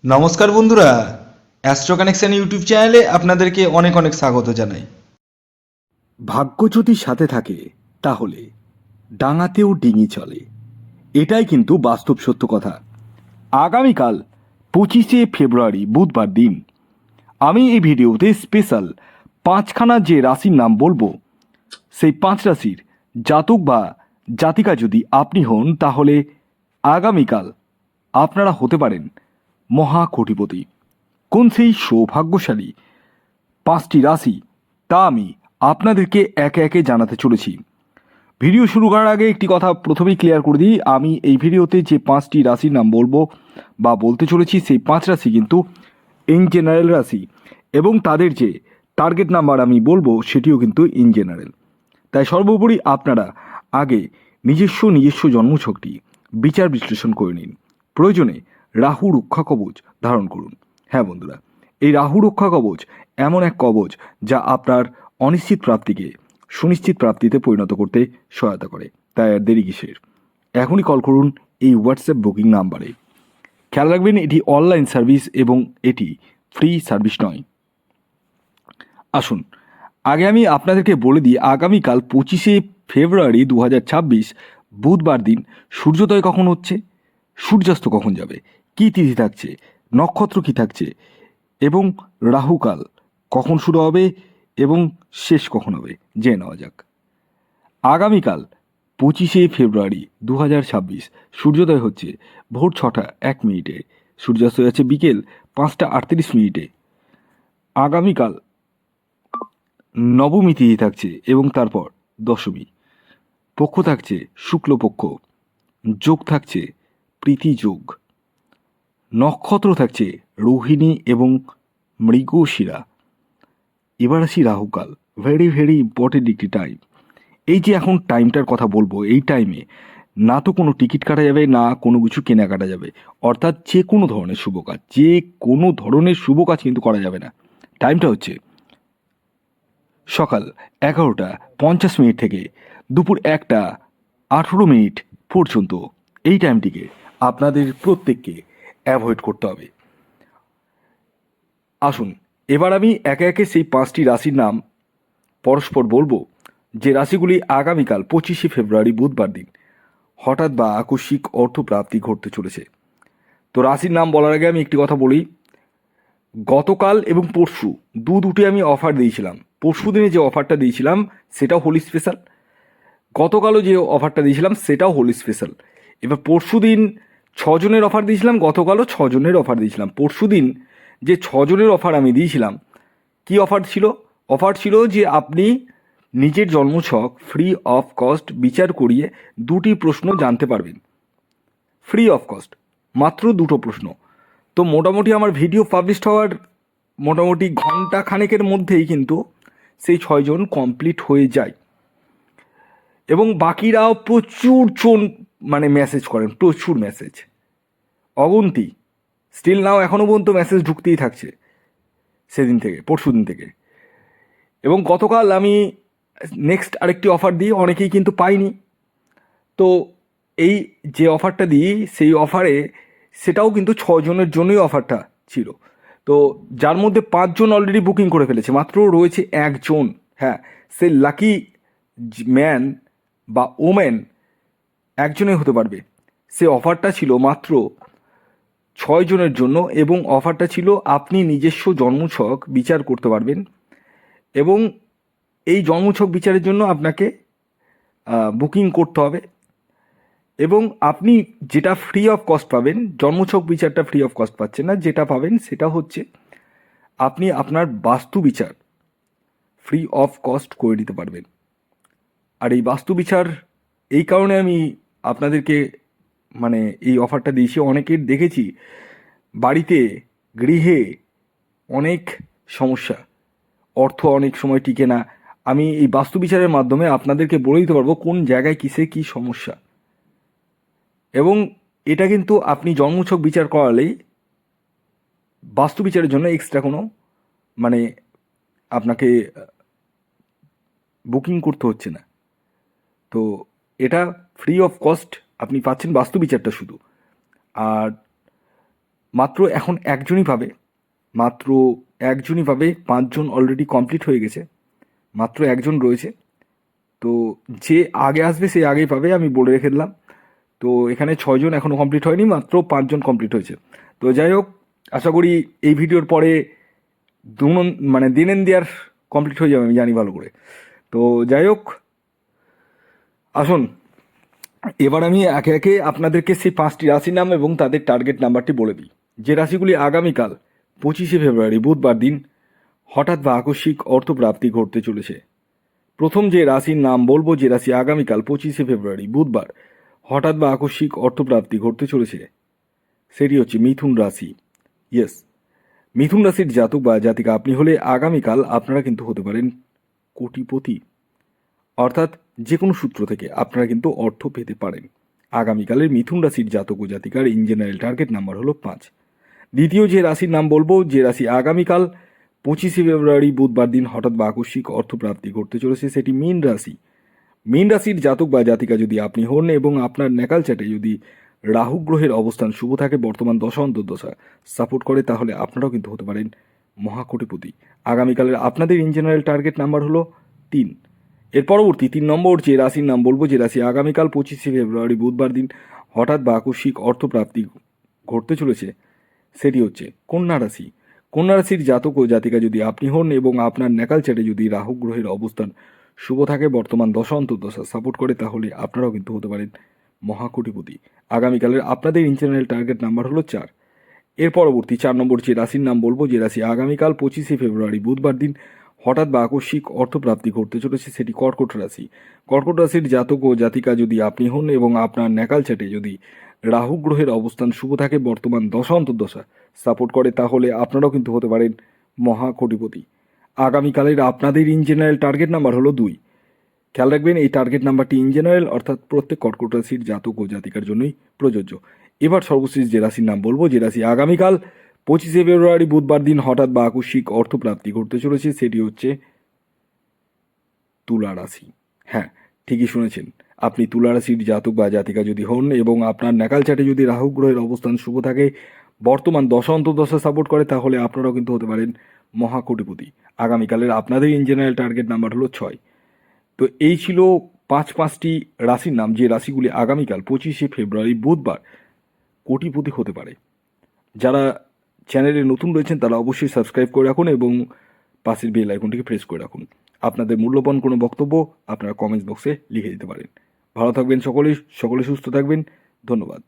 নমস্কার বন্ধুরা, astro connection YouTube চ্যানেলে আপনাদেরকে অনেক অনেক স্বাগত জানাই। ভাগ্য যদি সাথে থাকে তাহলে ডাঙাতেও ডিঙি চলে, এটাই কিন্তু বাস্তব সত্য কথা। আগামীকাল 25শে ফেব্রুয়ারি বুধবার দিন আমি এই ভিডিওতে স্পেশাল পাঁচখানা যে রাশির নাম বলবো, সেই পাঁচ রাশির জাতক বা জাতিকা যদি আপনি হন তাহলে আগামীকাল আপনারা হতে পারেন মহা কোটিপতি। কোন সেই সৌভাগ্যশালী পাঁচটি রাশি তা আমি আপনাদেরকে একে একে জানাতে চলেছি। ভিডিও শুরু করার আগে একটি কথা প্রথমেই ক্লিয়ার করে দিই, আমি এই ভিডিওতে যে পাঁচটি রাশির নাম বলবো বা বলতে চলেছি সেই পাঁচ রাশি কিন্তু ইন জেনারেল রাশি, এবং তাদের যে টার্গেট নাম্বার আমি বলবো সেটিও কিন্তু ইন জেনারেল। তাই সর্বোপরি আপনারা আগে নিজস্ব জন্মছকটি বিচার বিশ্লেষণ করে নিন। প্রয়োজনে রাহু রক্ষা কবচ ধারণ করুন। হ্যাঁ বন্ধুরা, এই রাহু রক্ষা কবচ এমন এক কবচ যা আপনার অনিশ্চিত প্রাপ্তিকে সুনিশ্চিত প্রাপ্তিতে পরিণত করতে সহায়তা করে। তাই আর দেরি কিসের, এখনই কল করুন এই হোয়াটসঅ্যাপ বুকিং নাম্বারে। খেয়াল রাখবেন এটি অনলাইন সার্ভিস এবং এটি ফ্রি সার্ভিস নয়। আসুন আগে আমি আপনাদেরকে বলে দিই, আগামীকাল 25শে ফেব্রুয়ারি 2026 বুধবার দিন সূর্যোদয় কখন হচ্ছে, সূর্যাস্ত কখন যাবে, কী তিথি থাকছে, নক্ষত্র কী থাকছে, এবং রাহুকাল কখন শুরু হবে এবং শেষ কখন হবে জেনে নেওয়া যাক। আগামীকাল 25শে ফেব্রুয়ারি 2026 সূর্যোদয় হচ্ছে ভোর 6টা 1 মিনিটে, সূর্যাস্ত যাচ্ছে বিকেল 5টা 38 মিনিটে। আগামীকাল নবমী তিথি থাকছে এবং তারপর দশমী। পক্ষ থাকছে শুক্লপক্ষ, যোগ থাকছে প্রীতি যোগ, নক্ষত্র থাকছে রোহিণী এবং মৃগশিরা। এবার আসি রাহুকাল, ভেরি ভেরি ইম্পর্টেন্ট একটি টাইম। এই যে এখন টাইমটার কথা বলবো, এই টাইমে না তো কোনো টিকিট কাটা যাবে না কোনো কিছু কেনাকাটা যাবে, অর্থাৎ যে কোনো ধরনের শুভ কাজ, যে কোনো ধরনের শুভ কাজ কিন্তু করা যাবে না। টাইমটা হচ্ছে সকাল 11টা 50 মিনিট থেকে দুপুর 1টা 18 মিনিট পর্যন্ত। এই টাইমটিকে আপনাদের প্রত্যেককে অ্যাভয়েড করতে হবে। আসুন এবার আমি একে একে সেই পাঁচটি রাশির নাম পরস্পর বলবো, যে রাশিগুলি আগামীকাল 25শে ফেব্রুয়ারি বুধবার দিন হঠাৎ বা আকস্মিক অর্থপ্রাপ্তি ঘটতে চলেছে। তো রাশির নাম বলার আগে আমি একটি কথা বলি, গতকাল এবং পরশু দুটি আমি অফার দিয়েছিলাম। পরশু দিনে যে অফারটা দিয়েছিলাম সেটাও হোলি স্পেশাল, গতকালও যে অফারটা দিয়েছিলাম সেটাও হোলি স্পেশাল। এবার পরশু দিন 6 জনের অফার দিয়েছিলাম, গতকালও 6 জনের অফার দিয়েছিলাম। পরশু দিন যে 6 জনের অফার আমি দিয়েছিলাম, কি অফার ছিল? অফার ছিল যে আপনি নিজের জন্মছক ফ্রি অফ কস্ট বিচার করিয়ে দুটি প্রশ্ন জানতে পারবেন, ফ্রি অফ কস্ট, মাত্র দুটো প্রশ্ন। তো মোটামুটি আমার ভিডিও পাবলিশ হওয়ার মোটামুটি ঘন্টা খানেকের মধ্যেই কিন্তু সেই 6 জন কমপ্লিট হয়ে যায়, এবং বাকিরাও প্রচুর জন মানে মেসেজ করেন, প্রচুর মেসেজ, অগুন্তি। স্টিল নাও এখনও পর্যন্ত মেসেজ ঢুকতেই থাকছে সেদিন থেকে, পরশু দিন থেকে। এবং গতকাল আমি নেক্সট আরেকটি অফার দিই, অনেকেই কিন্তু পাইনি। তো এই যে অফারটা দিই সেই অফারে সেটাও কিন্তু 6 জনের জন্যই অফারটা ছিল। তো যার মধ্যে 5 জন অলরেডি বুকিং করে ফেলেছে, মাত্র রয়েছে একজন। হ্যাঁ, সে লাকি ম্যান বা ওম্যান একজনই হতে পারবে। সে অফারটা ছিল মাত্র 6 জনের জন্য, এবং অফারটা ছিল আপনি নিজস্ব জন্মছক বিচার করতে পারবেন, এবং এই জন্মছক বিচারের জন্য আপনাকে বুকিং করতে হবে, এবং আপনি যেটা ফ্রি অফ কস্ট পাবেন, জন্মছক বিচারটা ফ্রি অফ কস্ট পাচ্ছেন না, যেটা পাবেন সেটা হচ্ছে আপনি আপনার বাস্তু বিচার ফ্রি অফ কস্ট করে নিতে পারবেন। আর এই বাস্তু বিচার এই কারণে আমি আপনাদেরকে মানে এই অফারটা দিয়েছি, অনেকের দেখেছি বাড়িতে গৃহে অনেক সমস্যা, অর্থ অনেক সময় টিকে না। আমি এই বাস্তু বিচারের মাধ্যমে আপনাদেরকে বলে দিতে পারবো কোন জায়গায় কিসে কী সমস্যা, এবং এটা কিন্তু আপনি জন্মছক বিচার করালেই বাস্তু বিচারের জন্য এক্সট্রা কোনো মানে আপনাকে বুকিং করতে হচ্ছে না। তো এটা ফ্রি অফ কস্ট আপনি পাচ্ছেন বাস্তু বিচারটা শুধু। আর মাত্র এখন একজনই পাবে, মাত্র একজনই পাবে। 5জন অলরেডি কমপ্লিট হয়ে গেছে, মাত্র একজন রয়েছে। তো যে আগে আসবে সে আগেই পাবে, আমি বলে রেখে দিলাম। তো এখানে 6জন এখনও কমপ্লিট হয়নি, মাত্র 5জন কমপ্লিট হয়েছে। তো যাই হোক, আশা করি এই ভিডিওর পরে মানে দিনেন দেয়ার কমপ্লিট হয়ে যাবে, আমি জানি ভালো করে। তো যাই হোক, আসুন এবার আমি একে একে আপনাদেরকে সেই 5টি রাশির নাম এবং তাদের টার্গেট নাম্বারটি বলে দিই। যে রাশিগুলি আগামীকাল 25শে ফেব্রুয়ারি বুধবার দিন হঠাৎ বা আকস্মিক অর্থপ্রাপ্তি ঘটতে চলেছে। প্রথম যে রাশির নাম বলবো, যে রাশি আগামীকাল 25শে ফেব্রুয়ারি বুধবার হঠাৎ বা আকস্মিক অর্থপ্রাপ্তি ঘটতে চলেছে, সেটি হচ্ছে মিথুন রাশি। ইয়েস, মিথুন রাশির জাতক বা জাতিকা আপনি হলে আগামীকাল আপনারা কিন্তু হতে পারেন কোটিপতি। অর্থাৎ যে কোনো সূত্র থেকে আপনারা কিন্তু অর্থ পেতে পারেন। আগামীকালের মিথুন রাশির জাতক ও জাতিকার ইন জেনারেল টার্গেট নাম্বার হলো 5। দ্বিতীয় যে রাশির নাম বলবো, যে রাশি আগামীকাল 25শে ফেব্রুয়ারি বুধবার দিন হঠাৎ বা আকস্মিক অর্থপ্রাপ্তি ঘটতে চলেছে, সেটি মীন রাশি। মীন রাশির জাতক বা জাতিকা যদি আপনি হন এবং আপনার ন্যাকাল চ্যাটে যদি রাহু গ্রহের অবস্থান শুভ থাকে, বর্তমান দশা অন্তর্দশা সাপোর্ট করে, তাহলে আপনারাও কিন্তু হতে পারেন মহাকোটিপতি। আগামীকালের আপনাদের ইন জেনারেল টার্গেট নাম্বার হলো 3। এর পরবর্তী 3 নম্বর যে রাশির নাম বলবো, যে রাশি আগামীকাল 25শে ফেব্রুয়ারি বুধবার দিন হঠাৎ বা আকস্মিক অর্থপ্রাপ্তি ঘটতে চলেছে, সেটি হচ্ছে কন্যা রাশি। কন্যা রাশির জাতক ও জাতিকা যদি আপনি হন এবং আপনার ন্যাকাল চ্যাটে যদি রাহু গ্রহের অবস্থান শুভ থাকে, বর্তমান দশা অন্তর্দশা সাপোর্ট করে, তাহলে আপনারাও কিন্তু হতে পারেন মহাকোটিপতি। আগামীকালের আপনাদের ইন্টারনাল টার্গেট নাম্বার হলো 4। এর পরবর্তী 4 নম্বর যে রাশির নাম বলবো, যে রাশি আগামীকাল 25শে ফেব্রুয়ারি বুধবার দিন হঠাৎ বা আকস্মিক অর্থপ্রাপ্তি ঘটতে চলেছে, সেটি কর্কট রাশি। কর্কট রাশির জাতক ও জাতিকা যদি আপনি হন এবং আপনার ন্যাকাল চ্যাটে যদি রাহু গ্রহের অবস্থান শুভ থাকে, বর্তমান দশা অন্তর্দশা সাপোর্ট করে, তাহলে আপনারাও কিন্তু হতে পারেন মহাকোটিপতি। আগামীকালের আপনাদের ইন জেনারেল টার্গেট নাম্বার হলো 2। খেয়াল রাখবেন, এই টার্গেট নাম্বারটি ইন জেনারেল, অর্থাৎ প্রত্যেক কর্কট রাশির জাতক ও জাতিকার জন্যই প্রযোজ্য। এবার সর্বশেষ যে রাশির নাম বলবো, যে রাশি আগামীকাল 25শে ফেব্রুয়ারি বুধবার দিন হঠাৎ বা আকস্মিক অর্থপ্রাপ্তি ঘটতে চলেছে, সেটি হচ্ছে তুলা রাশি। হ্যাঁ, ঠিকই শুনেছেন, আপনি তুলা রাশির জাতক বা জাতিকা যদি হন এবং আপনার ন্যাকাল চ্যাটে যদি রাহু গ্রহের অবস্থান শুভ থাকে, বর্তমান দশা অন্তর্দশা সাপোর্ট করে, তাহলে আপনারাও কিন্তু হতে পারেন মহাকোটিপতি। আগামীকালের আপনাদের ইন জেনারেল টার্গেট নাম্বার হলো 6। তো এই ছিল 5টি রাশির নাম, যে রাশিগুলি আগামীকাল 25শে ফেব্রুয়ারি বুধবার কোটিপতি হতে পারে। যারা চ্যানেলে নতুন রয়েছেন তারা অবশ্যই সাবস্ক্রাইব করে রাখুন এবং পাশের বেল আইকনটিকে প্রেস করে রাখুন। আপনাদের মূল্যবান কোনো বক্তব্য আপনারা কমেন্টস বক্সে লিখে দিতে পারেন। ভালো থাকবেন সকলে, সকলে সুস্থ থাকবেন। ধন্যবাদ।